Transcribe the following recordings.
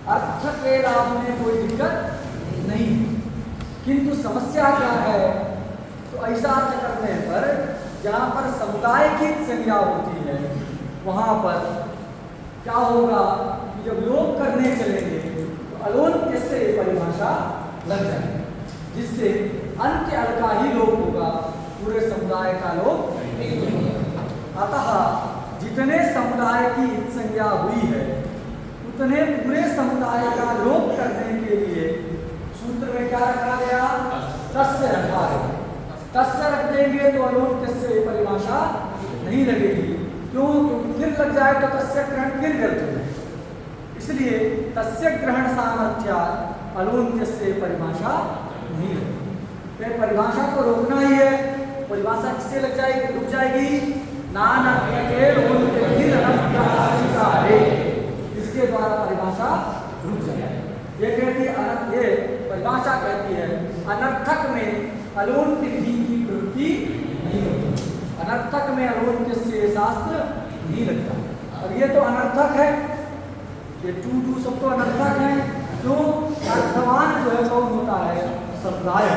अर्थ के लाभ में कोई दिक्कत नहीं, किंतु समस्या क्या है, तो ऐसा अर्थ करने पर जहाँ पर समुदाय की संज्ञा होती है वहाँ पर क्या होगा कि जब लोग करने चलेंगे तो अलोन्त्य से परिभाषा लग जाएगी, जिससे अंत्य अल का ही लोप होगा, पूरे समुदाय का लोप नहीं होगा। अतः जितने समुदाय की संज्ञा हुई है उतने पूरे समुदाय का लोप करने के लिए सूत्र में क्या रखा गया, तस्य रखा है। तस्य रख देंगे तो अलोन्त्य से परिभाषा नहीं लगेगी, क्यों, क्योंकि फिर लग जाए तो तस्य ग्रहण फिर व्यर्थ है, इसलिए तस्य ग्रहण सामर्थ्य अलोन्त्य से परिभाषा नहीं लगेगी। फिर परिभाषा को रोकना ही है, परिभाषा किससे लग जाएगी, रुक जाएगी, इसके द्वारा परिभाषा रुक जाएगी। ये कहती है, ये परिभाषा कहती है अनर्थक में अलोन्त्य भी की प्रवृत्ति नहीं होती, अनर्थक में अलोन्त्य से शास्त्र नहीं लगता। अब ये तो अनर्थक है, ये टू सब तो अनर्थक है, क्यों, अर्थवान जो है कौन होता है, समुदाय,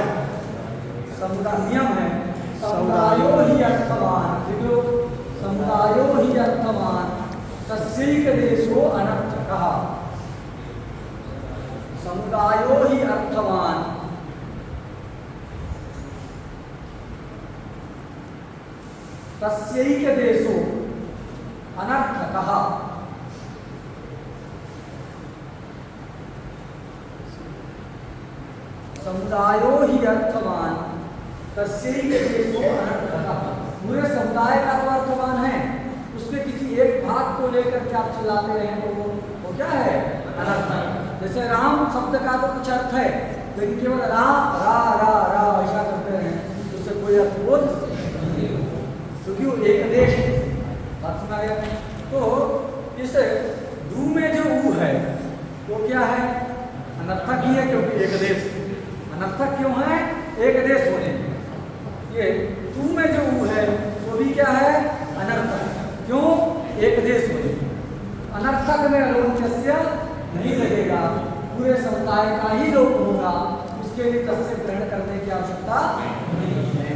समुदाय नियम है, समुदायो ही अर्थवान, देखो समुदायो ही अर्थवान तस्यैक देशो अनर्थकः, समुदायो ही अर्थवान तस्यैक देशो अनर्थकः, समुदायो ही अर्थवान तस्यैक देशो अनर्थकः, पूरे समुदाय का तो अर्थवान है, उसमें किसी एक भाग को लेकर के आप चलाते रहे तो वो क्या है, अनर्थक। जैसे राम शब्द का तो कुछ अर्थ है, लेकिन केवल रा रा रा रा ऐसा करते रहे तो उससे कोई अर्थ बोध नहीं, क्योंकि वो एक देश बात सुना गया। तो इस दू में जो ऊ है वो क्या है, अनर्थक ही है, क्योंकि एक देश, अनर्थक क्यों है, एक देश होने। ये तू में जो ऊ है वो भी क्या है, अनर्थक, क्यों, एक देश होने। अनर्थक में अलोन्त्य नहीं लगेगा, पूरे समुदाय का ही लोप होगा, उसके लिए तस्य ग्रहण करने की आवश्यकता नहीं है।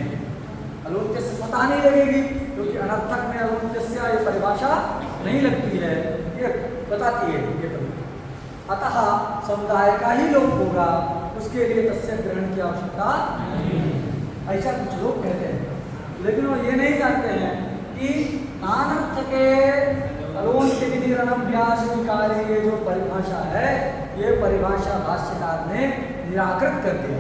अलोन्त्य से पता नहीं लगेगी, क्योंकि अनर्थक में अलोन्त्य से ये परिभाषा नहीं लगती है, ये बताती है ये कभी। अतः समुदाय का ही लोप होगा, उसके लिए तस्य ग्रहण की आवश्यकता नहीं है, ऐसा कुछ लोग कहते हैं। लेकिन वो ये नहीं जानते हैं कि नानर्थ के अलोन्त्य विधि अनभ्यास कार्य ये जो परिभाषा है, ये परिभाषा भाष्यकार ने निराकृत कर दिया।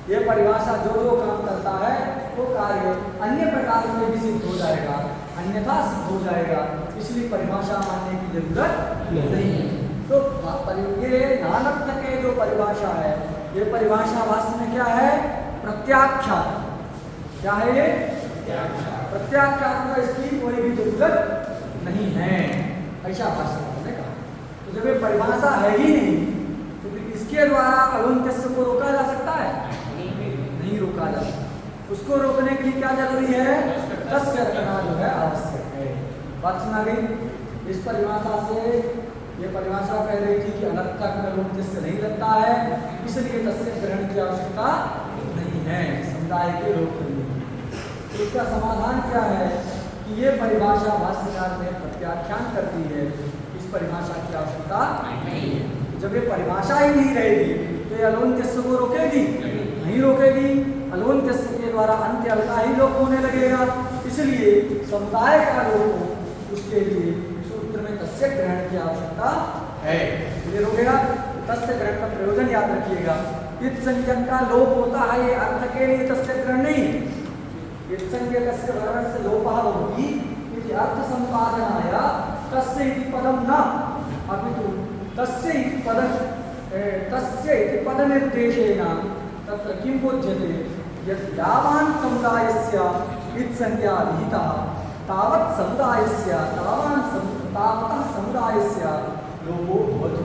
ये परिभाषा जो जो काम करता है वो कार्य अन्य प्रकार में भी सिद्ध हो जाएगा, अन्यथा सिद्ध हो जाएगा, इसलिए परिभाषा मानने की जरूरत नहीं है। तो ये नानर्थ के जो परिभाषा है, ये परिभाषा भाष्य में क्या है, प्रत्याख्यान। क्या है ये, प्रत्याख्यान का इसकी कोई भी जरूरत नहीं है, ऐसा भाष्यकार ने कहा। तो जब ये परिभाषा है ही नहीं तो इसके द्वारा अलोन्त्य को रोका जा सकता है, नहीं रोका जा सकता। उसको रोकने के लिए क्या जरूरी है, तस्य रखना जो है आवश्यक है। बात सुना गई। इस परिभाषा से ये परिभाषा कह रही थी कि अनर्थक में अलोन्त्य नहीं लगता है, इसलिए तस्य ग्रहण की आवश्यकता नहीं है समुदाय के लोग के लिए। तो इसका समाधान क्या है कि ये परिभाषा भाष्यकार ने प्रत्याख्यान करती है, इस परिभाषा की आवश्यकता नहीं है। जब ये परिभाषा ही नहीं रहेगी तो ये अलोन्त्य को रोकेगी, नहीं रोकेगी। अलोन्त्य के द्वारा अंत्य का ही लोप होने लगेगा, इसलिए समुदाय का लोप हो उसके लिए सूत्र में तस्य ग्रहण की आवश्यकता है। क्लियर हो गया। तस्य ग्रहण का प्रयोजन याद रखिएगा, इत संज्ञक का लोप होता है, ये अर्थ के लिए तस्य ग्रहण नहीं। इत संज्ञकस्य वर्णस्य लोपः भवति इति अर्थ संपादनाय तस्य इति पदं न अपितु तस्य इति पदनिर्देशेन तत्र किं बोध्यते यत् यावान् समुदायस्य इत संज्ञा विहिता तावत् समुदायस्य तावतः समुदायस्य लोपो भवतु,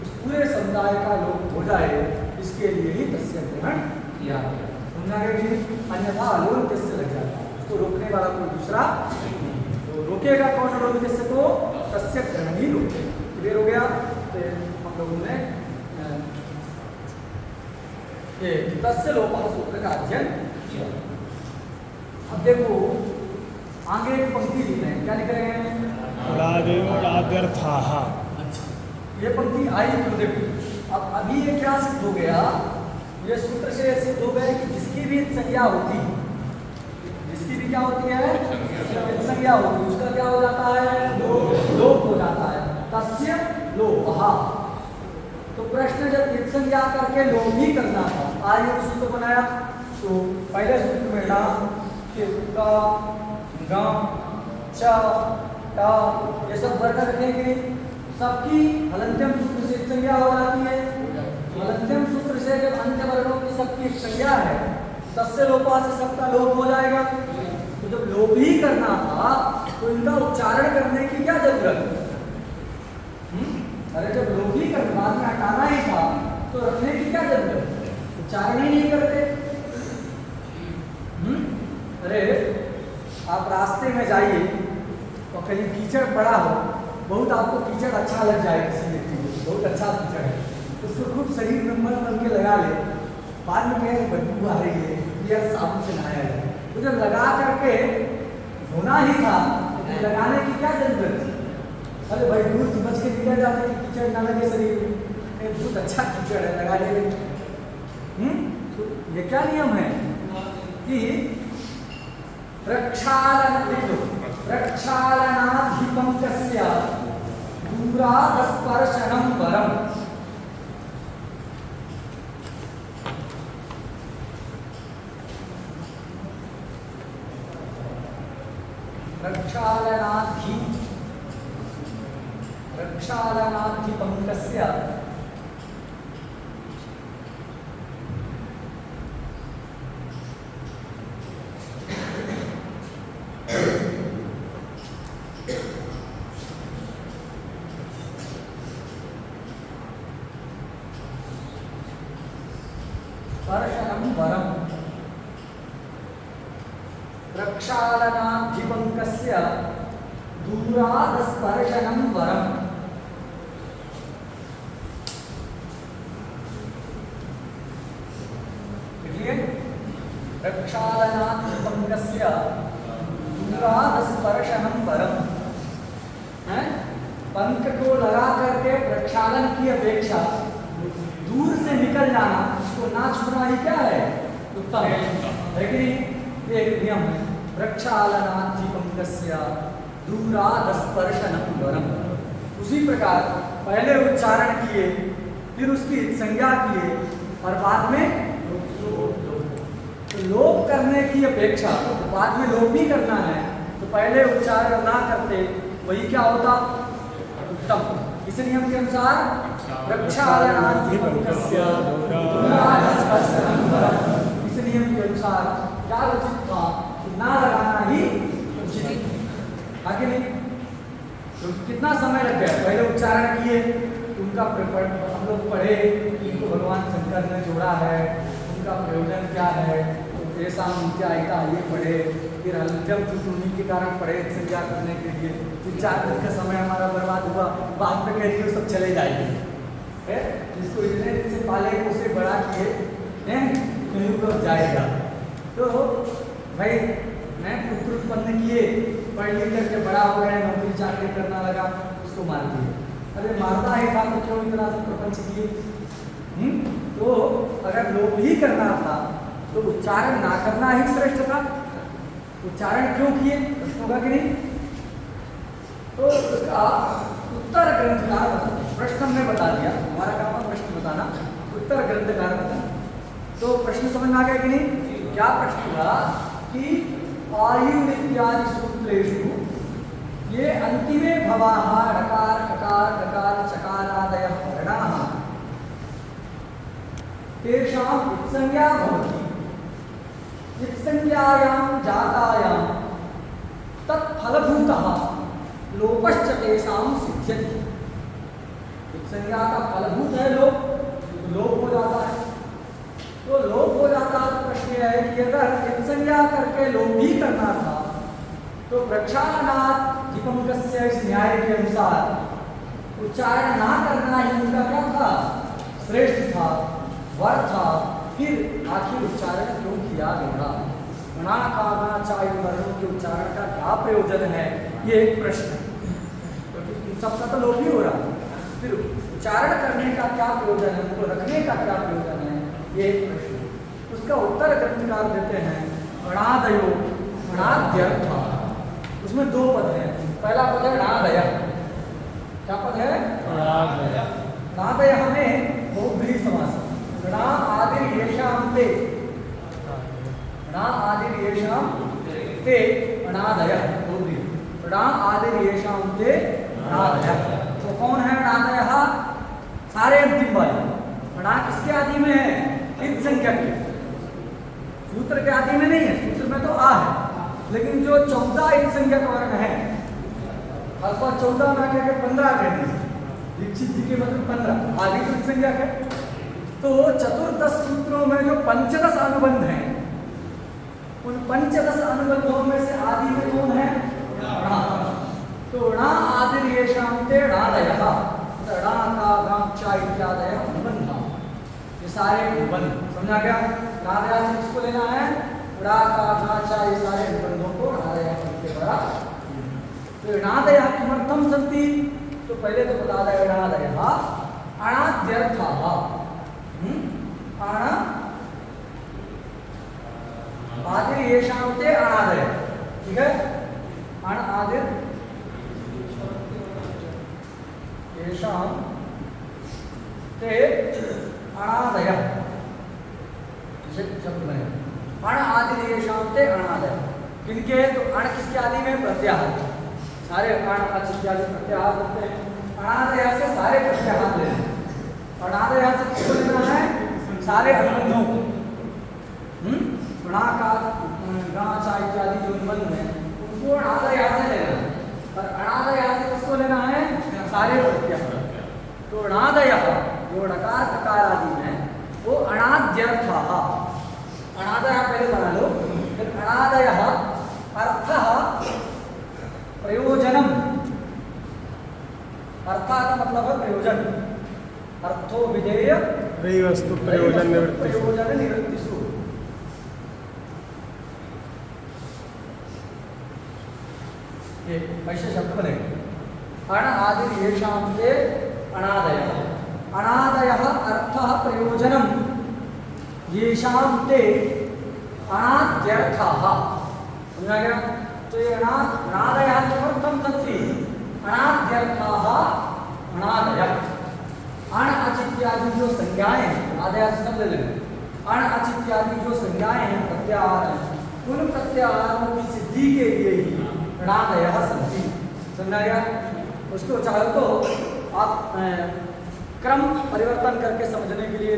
उस पूरे समुदाय का लोप हो जाए, इसके लिए ही तस्य ग्रहण किया गया। समझा गया जी। अन्यथा अलोन्त्य से लग जाता है, उसको रोकने वाला कोई दूसरा नहीं। तो रोकेगा कौन अलोन्त्य को, तस्य ग्रहण ही रोकेगा। क्लियर हो गया। लोगों ने ये तस्य लोपः सूत्र का अध्ययन किया। अब देखो आगे एक पंक्ति लिख रहे हैं, क्या लिख रहे हैं? अच्छा, ये पंक्ति आई तो देखो, अब अभी ये क्या सिद्ध हो गया, ये सूत्र से सिद्ध हो गया कि जिसकी भी संज्ञा होती, जिसकी भी क्या होती है, संज्ञा होती है, उसका क्या हो जाता है, लोप हो जाता है। तस्य लोपः। तो प्रश्न जब इत संज्ञा करके लोप ही करना था, आज ये सूत्र बनाया, तो पहले सूत्र में ना कि का गा च टा ये सब वर्ण रखेंगे, सबकी हलंत्यम सूत्र से संज्ञा हो जाती है। हलंत्यम सूत्र से जब अंत्य वर्णों की सबकी संज्ञा है, तस्य लोपा से सबका लोप हो जाएगा। तो जब लोप ही करना था तो इनका उच्चारण करने की क्या जरूरत? अरे जब लोप ही करना, बाद में हटाना ही था तो रखने की क्या जरूरत? उच्चारण ही नहीं करते। अरे आप रास्ते में जाइए और कहीं कीचड़ पड़ा हो, बहुत आपको कीचड़ अच्छा लग जाए, किसी व्यक्ति को बहुत अच्छा कीचड़ है, उसको खूब शरीर में मल मल के लगा ले, बाद में कहे बदबू आ रही है, यार साबुन से नहाया जाए, तो जब लगा करके धोना ही था तो लगाने की क्या जरूरत थी? अरे भाई दूर से बच के निकल जाते कि कीचड़ ना लगे शरीर में, बहुत अच्छा कीचड़ है लगा ले। तो ये क्या नियम है कि प्रक्षालनाधिपंकस्य दूरादस्पर्शनं वरम। प्रक्षालनाधिपंकस्य स्पर्शनं वरम। प्रक्षालनाधिपंकस्य दूरादस्पर्शनं वरम। प्रक्षालनाधिपंकस्य दूरादस्पर्शनं वरम है। पंख को लगा करके प्रक्षालन की अपेक्षा दूर से निकल जाना, उसको ना छूना ही क्या है, उत्तम है कि नहीं? ये एक नियम है। प्रक्षालनाधिपंकस्य दूरादस्पर्शनं वरम। उसी प्रकार पहले उच्चारण किए, फिर उसकी संज्ञा किए और बाद में तो लोप करने की अपेक्षा, तो बाद में लोप भी करना है तो पहले उच्चारण ना करते, वही क्या होता, उत्तम। इस नियम के अनुसार प्रक्षालनाधिपंकस्य दूरादस्पर्शनं वरम, इस नियम के अनुसार क्या उचित था, ना लगाना ही उचित, आगे नहीं। तो कितना समय लग गया, पहले उच्चारण किए, उनका हम लोग पढ़े कि इनको भगवान शंकर ने जोड़ा है, उनका प्रयोजन क्या है, ऐसा क्या आएगा ये पढ़े, फिर हलंत्यम सूत्र के कारण पढ़े संज्ञा करने के लिए, 3-4 दिन का समय हमारा बर्बाद हुआ, बाद में कह दिए सब चले जाएंगे, जिसको इतने दिन से पाले उसे बड़ा किए हैं कहीं तो जाएगा। तो भाई मैं पुत्र उत्पन्न किए, पढ़ लिख करके बड़ा हो गया, नौकरी चाकरी करना लगा, उसको मार दिए। अरे मारना ही था तो क्यों इतना प्रपंच किए? तो अगर लोप ही करना था तो उच्चारण ना करना ही श्रेष्ठ था। उच्चारण क्यों किए, प्रश्न होगा कि नहीं? तो उसका उत्तर ग्रंथकार प्रश्न हमने बता दिया, हमारा काम है प्रश्न बताना, उत्तर ग्रंथकार बताना। तो प्रश्न समझ में आ गया कि नहीं? क्या प्रश्न था कि आयु इत्यादि सूत्रेषु ये अंतिमे भवाः णकार ककार ककार चकारादयः वर्णाः तेषां इत्संज्ञा भवति, इत्संज्ञायां जातायां तत्फलभूतः लोपश्च तेषां सिद्ध्यति। इत्संज्ञा का फलभूत है लोप, तो लोप हो जाता है। तो लोप हो जाता है, तो प्रश्न यह है कि अगर इत्संज्ञा करके लोप भी करना था तो प्रक्षालनाधिपंकस्य इस न्याय के अनुसार उच्चारण ना करना ही उनका क्या था, श्रेष्ठ था, वर था, फिर आखिर उच्चारण क्यों किया गया, णा का गा चा इन वर्णों के उच्चारण का क्या प्रयोजन है, ये एक प्रश्न है। क्योंकि सबका तो लोप ही हो रहा है, फिर उच्चारण करने का क्या प्रयोजन है, उनको रखने का क्या प्रयोजन है, ये एक प्रश्न है। उसका उत्तर ग्रंथकार देते हैं अणादयो अणाद्यर्थ। उसमें दो पद हैं, पहला पद है अणादय, क्या पद है, अणादय हमें बहुब्रीहि समास, णा आदिर येषां ते, णा आदिर येषां ते अणादय, बहुब्रीहि, णा आदिर येषां ते अणादय। तो कौन है अणादय, सारे अंतिम वाले। णा किसके आदि में है, इन संख्या के, सूत्र के आदि में नहीं है, सूत्र में तो आ है, लेकिन जो 14 इन संख्या का वर्ण है, अथवा 14 ना कहकर 15 कह दीजिए, दीक्षित जी के मतलब 15 आदि इन संख्या है। तो चतुर्दश सूत्रों में जो 15 अनुबंध हैं, उन 15 अनुबंधों में से आदि में कौन है, णा। तो णा आदिर येषां ते णादयः, णा का गा चा इत्यादयः अनुबंधा, ये सारे अनुबंध, समझा गया। णादया से किसको लेना है, णा का गा चा, ये सारे अनुबंधों को णादया के द्वारा। तो णादयः किमर्थं सन्ति, तो पहले तो बता दें णादयः अणाद्यर्थः, अण आदिर येषां ते अणादय, ठीक है, अण आदिर येषां ते अणादय, शब्द बने अण आदिर येषां ते अणादय, किनके, तो अण किसके आदि में, प्रत्याहार, सारे अण अच इत्यादि प्रत्याहार होते हैं। अणादय से सारे प्रत्याहार लेना है, अणादय से किसको लेना है, सारे अनुबंधों को, णा का गा चा इत्यादि जो अनुबंध है उनको अणादय से लेना है, और अणादय से किसको लेना है, सारे प्रत्याहार। तो अणादय जो णकार ककार आदि है वो अणाद्यर्थः, अणादय पहले बना लो, फिर अणादय अर्थः प्रयोजनम, अर्थ का मतलब है प्रयोजन, अर्थो विधेय वस्तु प्रयोजन निवृत्ति, प्रयोजन निवृत्तिषु। ये ऐसे शब्द बनेंगे, अण आदिर येषां ते अणादयः, अणादयः अर्थः प्रयोजनम येषां ते अणाद्यर्थः, समझा गया। तो ये अणादयः किमर्थं सन्ति, अणाद्यर्थः अणादयः, अण अच इत्यादि जो संज्ञाएं हैं, आदया से सब ले लेंगे, अण अच इत्यादि जो संज्ञाएं हैं, प्रत्याहार हैं, उन प्रत्याहारों की सिद्धि के लिए ही अणादयः सन्ति, समझा गया। उसको चाहे तो आप क्रम परिवर्तन करके समझने के लिए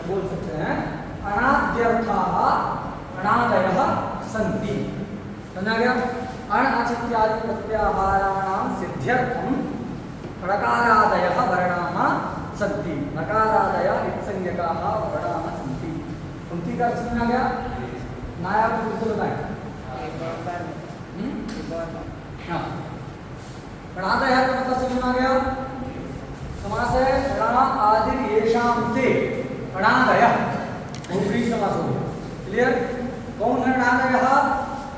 बोल सकते हैं, अणाद्यर्थः अणादयः सन्ति, समझा गया। अण अच इत्यादि प्रत्याहाराणां सिद्ध्यर्थं णकारादयः वर्णाः सन्ति, नकारादय इत्संज्ञकाः वर्णाः सन्ति। पंक्ति का समझा गया, नाया को बिल्कुल बताएं। हाँ, अणादय का मतलब समझ आ गया, समास है णा आदिर येषां ते अणादय, बहुब्रीहि समास हो गया, क्लियर। कौन है अणादय,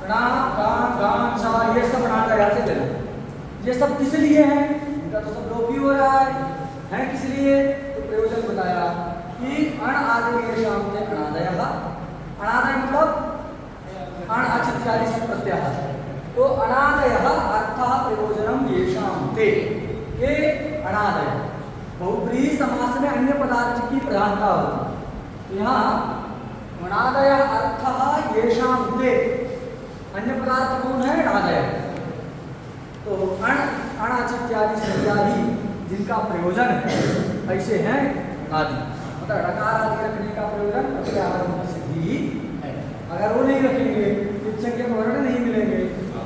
णा का गा चा, ये सब अणादय से लेना, ये सब किस लिए हैं, इनका तो सब लोप ही हो रहा है किस लिए, तो प्रयोजन बताया कि अण आदिर येषां ते अणादयः, अणादय मतलब अण अच इत्यादि से प्रत्याहार, तो अणादयः अर्थः प्रयोजनम येषां ते, ये अणादय। बहुब्रीहि समास में अन्य पदार्थ की प्रधानता होती है, यहाँ अणादयः अर्थः येषां ते, अन्य पदार्थ कौन है, अणादय। तो अण अच इत्यादि संज्ञादि जिनका प्रयोजन है ऐसे हैं आदि, मतलब णकार आदि रखने का प्रयोजन प्रत्याहारों की सिद्धि है। अगर वो नहीं रखेंगे, इत्संज्ञक वर्ण नहीं मिलेंगे,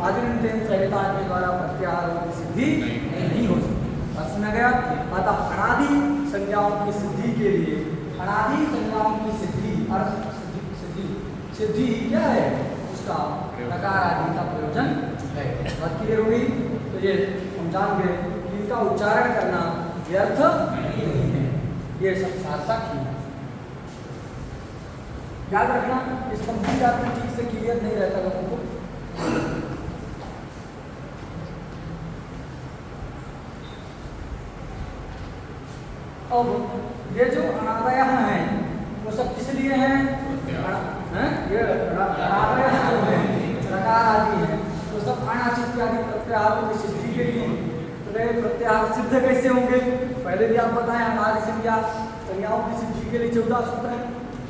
आदिनन्तेन संहिता के द्वारा प्रत्याहारों की सिद्धि नहीं हो सकती, बात समझ गया। अतः अनादि संज्ञाओं की सिद्धि के लिए, अनादि संज्ञाओं की सिद्धि, अर्थ सिद्धि, सिद्धि क्या है, उसका नकार आदि का प्रयोजन है। बात क्लियर होगी। तो ये हम जान गए कि इनका उच्चारण करना व्यर्थ नहीं है, ये सब सार्थक ही है। याद रखना, इस पंक्ति का अर्थ ठीक से क्लियर नहीं रहता लोगों को। अब ये जो अनादय हैं वो सब किस लिए हैं? ये अनादय जो है रकार आदि है तो सब अणाच इत्यादि प्रत्याहारों की सिद्धि के लिए। तो ये प्रत्याहार सिद्ध कैसे होंगे? पहले भी आप बताएं, अनादि संज्ञा संज्ञाओं की सिद्धि के लिए 14 सूत्र है।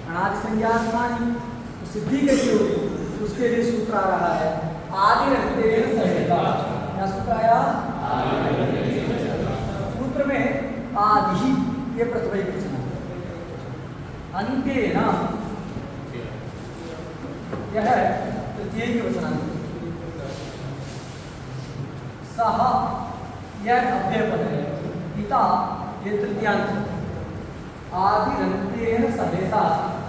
अनादि संज्ञा तो सिद्धि कैसे होगी? उसके लिए सूत्र आ रहा है आदि रक्तेन संहिता। क्या सूत्र आया? सूत्र में आदि ये प्रथम वचन, अंतेन यह तृतीय की वचन, सह यह अव्यय पद है, पिता ये तृतीयांत, आदिरंतेन सहेता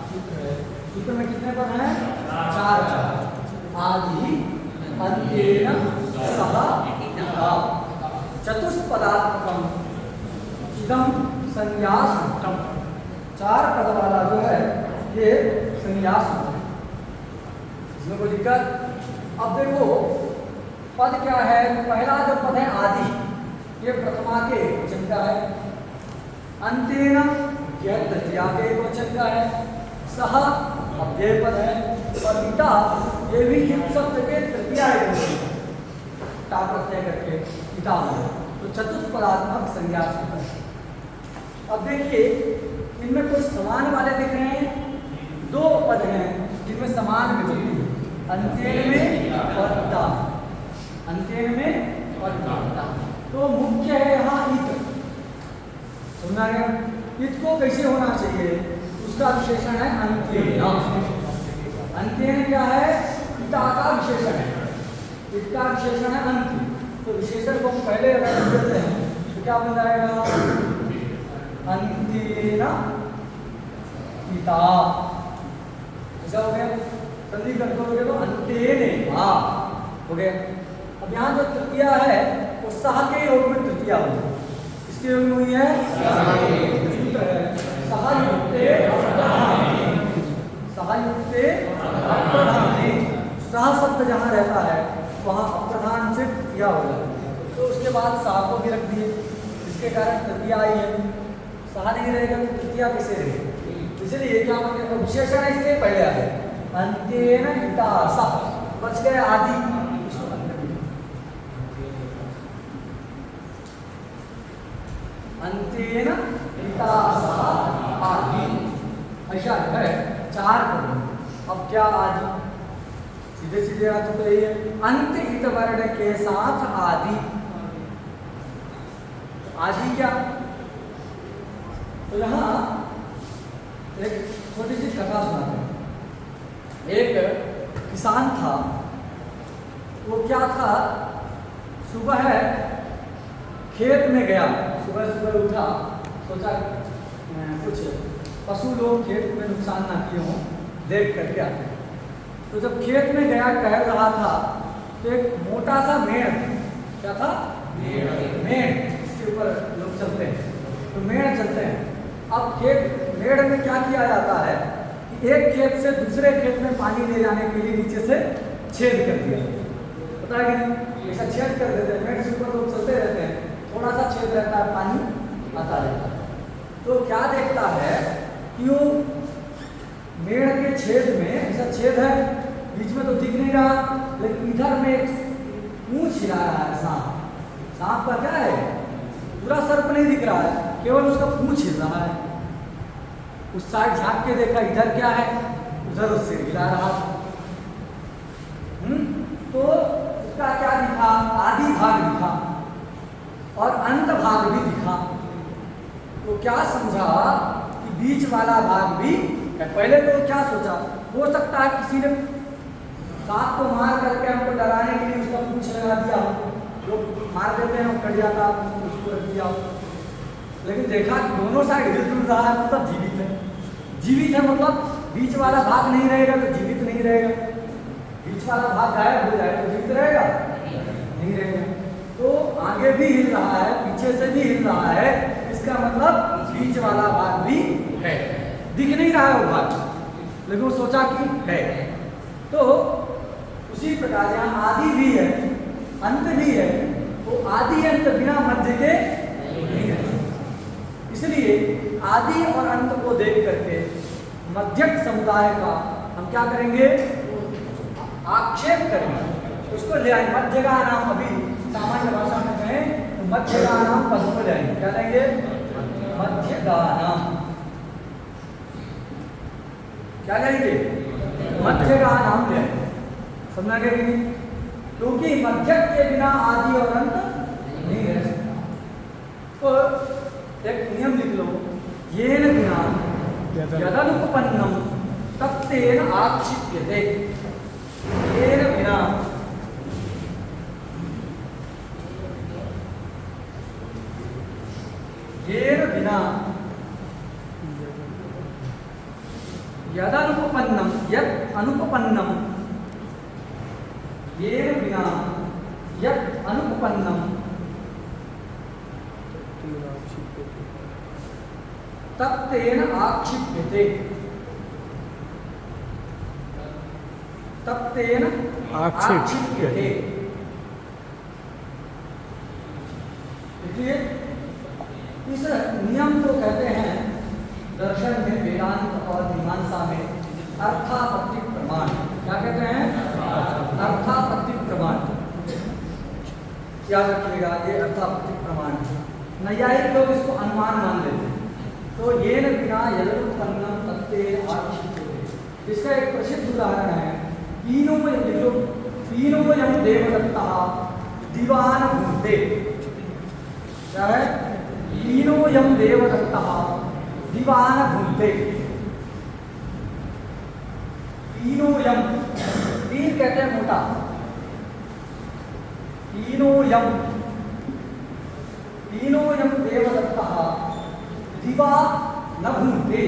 सूत्र है। सूत्र में कितने पद हैं? 4। आदि अंतेन सह पिता चतुष्पदात्मकम इदम संज्ञासूत्रम। 4 पद वाला जो है ये संज्ञासूत्र है, इसमें कोई दिक्कत? अब देखो पद क्या है? पहला जो पद है आदि, ये प्रथमा के वचन का है। अंतेन यह तृतीया के वचन का है। सह अव्यय पद है और पिता ये भी युक्त शब्द के तृतीया के वचन है, टा प्रत्यय करके पिता है। तो चतुष्पदात्मक संज्ञा सूत्र है। अब देखिए इनमें कुछ समान वाले दिख रहे हैं, 2 पद हैं जिनमें समान विभक्ति है, अंत्येन में और पिता, अंत्येन में और पिता। तो मुख्य है यहाँ इत, समझा गया? इत को कैसे होना चाहिए? उसका विशेषण है अंत्येन। अंत्येन क्या है? पिता का विशेषण है, इत का विशेषण है अंत्य। तो विशेषण को हम पहले अगर देते हैं तो क्या बन जाएगा? अंत्येन पिता, ऐसा हो गया। संधि कर दोगे तो अंत्येन हो गया। अब यहाँ जो तृतीया है वो सह के योग में तृतीया हुई, इसके योग में हुई है सूत्र है सहयुक्ते अप्रधाने। सह शब्द जहाँ रहता है वहाँ अप्रधान से तृतीया हो जाता है, तो उसके बाद सह को भी रख दिए, इसके कारण तृतीया आई है। सह नहीं रहेगा तो तृतीया कैसे रहेगी? इसलिए क्या मतलब विशेषण है, इसलिए पहले आए अंत्येन पिता सह, बच गए आदि। अंत्येन पिता सह आदि, ऐसा है 4 पद। अब क्या आदि? सीधे सीधे अर्थ तो यही है, अंत इत वर्ण के साथ आदि। आदि क्या? तो यहाँ एक छोटी सी कथा सुनाते हैं। एक किसान था, वो क्या था, सुबह खेत में गया, सुबह सुबह उठा, सोचा कुछ पशु लोग खेत में नुकसान ना किए हों, देख करके आते हैं। तो जब खेत में गया टहल रहा था तो एक मोटा सा मेढ़, क्या था? मेढ़, इसके ऊपर लोग चलते हैं तो मेढ़ चलते हैं। अब मेढ़ में क्या किया जाता है कि एक खेत से दूसरे खेत में पानी ले जाने के लिए नीचे से छेद कर दिया, पता है कि नहीं? ऐसा छेद कर देते हैं, मेढ़ से ऊपर लोग चलते रहते हैं, थोड़ा सा छेद रहता है, पानी आता रहता है। तो क्या देखता है कि वो मेढ़ के छेद में ऐसा छेद है, बीच में तो दिख नहीं रहा, लेकिन इधर में एक पूंछ हिला रहा है सांप। सांप का क्या है? पूरा सर्प नहीं दिख रहा है, केवल उसका पूंछ हिल रहा है। उस साइड झांक के देखा, इधर क्या है, उधर उससे हिला रहा। तो उसका क्या दिखा? आदि भाग दिखा और अंत भाग भी दिखा। तो क्या समझा कि बीच वाला भाग भी है। पहले तो क्या सोचा, हो सकता है किसी ने सांप को मार करके हमको डराने के लिए उसका पूंछ लगा दिया, लोग मार देते हैं, कट जाता, उसको रख दिया। लेकिन देखा कि दोनों साइड हिल रहा है, मतलब जीवित है। जीवित है मतलब बीच वाला भाग नहीं रहेगा तो जीवित नहीं रहेगा, बीच वाला भाग गायब हो जाए तो जीवित रहेगा? नहीं रहेगा। तो आगे भी हिल रहा है, पीछे से भी हिल रहा है, इसका मतलब बीच वाला भाग भी है। दिख नहीं रहा है वो भाग, लेकिन वो सोचा कि है। तो उसी प्रकार यहाँ आदि भी है, अंत भी है, तो आदि अंत बिना मध्य के नहीं है। इसलिए आदि और अंत को देख करके मध्यक समुदाय का हम क्या करेंगे, आक्षेप करेंगे, उसको ले आए। मध्य का नाम अभी सामान्य भाषा में कहें तो मध्य का नाम पद को जाएंगे, क्या लेंगे, मध्य का नाम क्या लेंगे, मध्य का नाम ले आएंगे। समझा गया कि नहीं? क्योंकि मध्यक के बिना आदि और अंत नहीं रह सकता। तो एक नियम लिख लो, येन बिना यदनुपपन्नम तत्तेन आक्षिप्यते। येन बिना येन बिना यदनुपपन्नम यत् अनुपपन्नम येन बिना यत् अनुपपन्नम तत्तेन आक्षिप्यते। तत्तेन आक्षिप्यते। देखिए इस नियम को कहते हैं दर्शन में, वेदांत और मीमांसा में अर्थापत्ति प्रमाण। क्या कहते हैं, अर्थापत्ति प्रमाण। याद रखिएगा, ये अर्थापत्ति प्रमाण। नैयायिक लोग इसको अनुमान मान लेते हैं। तो येन बिना यदनुपपन्नम तत्तेन आक्षिप्यते। इसका एक प्रसिद्ध उदाहरण है, पीनोयम देवदत्तः दीवान भूते। क्या है, पीनोयम देवदत्तः दीवान भूते। पीनोयम, पीन कहते हैं मोटा, पीनोयम, पीनोयम देवदत्तः दिवा न भूते।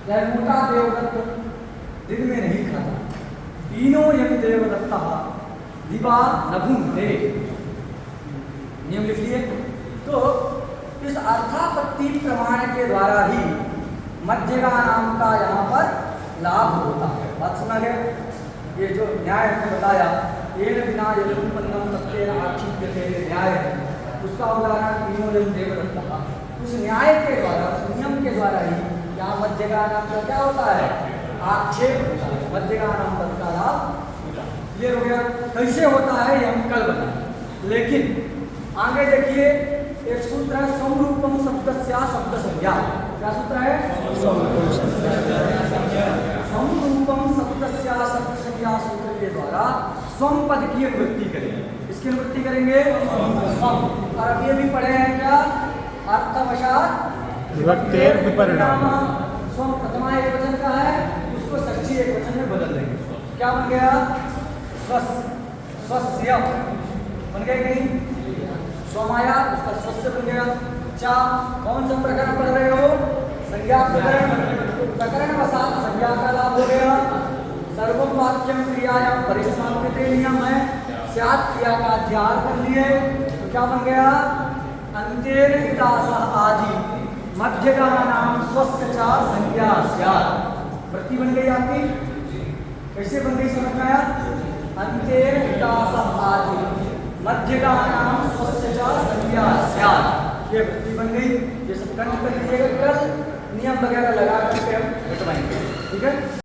यह मोटा देवदत्त दिन में नहीं खाता। पीनोयम देवदत्तः दिवा न भूते। नियम लिख लिए। तो इस अर्थापत्ति प्रमाण के द्वारा ही मध्यगा नाम का यहाँ पर लाभ होता है। बात सुना गया? ये जो न्याय हमने बताया, येन बिना यदनुपपन्नम तत्तेन आक्षिप्यते, न्याय है, उसका उदाहरण पीनोयम देवदत्तः। उस न्याय के द्वारा, उस नियम के द्वारा ही यहाँ मध्यगा नाम का क्या होता है, आक्षेप होता है। मध्यगा नाम पद का लाभ होता है। क्लियर हो गया? कैसे होता है ये हम कल बताएं। लेकिन आगे देखिए, एक सूत्र है समरूपम शब्दस्या शब्द संज्ञा। क्या सूत्र है, समरूपम शब्दस्या शब्द संज्ञा सूत्र के द्वारा स्वम पद की अनुवृत्ति करेंगे। इसकी अनुवृत्ति करेंगे स्वम। और अब ये भी पढ़े हैं क्या, अर्थवशात विभक्तेर विपरिणाम। स्वम प्रथमा एक वचन का है, उसको षष्ठी एक वचन में बदल देंगे। क्या बन गया, स्वस्य बन गया कि नहीं? स्वमाया, उसका स्वस्य बन गया। चा, कौन सा प्रकरण पढ़ रहे हो, संज्ञा प्रकरण। प्रकरण वसात संज्ञा का लाभ हो गया। सर्वम वाक्यम क्रियायाम परिसमाप्यते नियम है, स्यात् क्रिया का अध्याय कर लिए। तो क्या बन गया, अंतेन इतासः आदि मध्यगा नाम स्वस्य चा संज्ञा स्यात्। वृत्ति बन गई आपकी। कैसे बन गई, समझ में आया? अंतेन इतासः आदि मध्यगा नाम स्वस्य चा संज्ञा स्यात्। ये वृत्ति बन गई। ये सब कंठ कर लीजिएगा, कल नियम वगैरह लगा करके हम घटवाएंगे। ठीक है।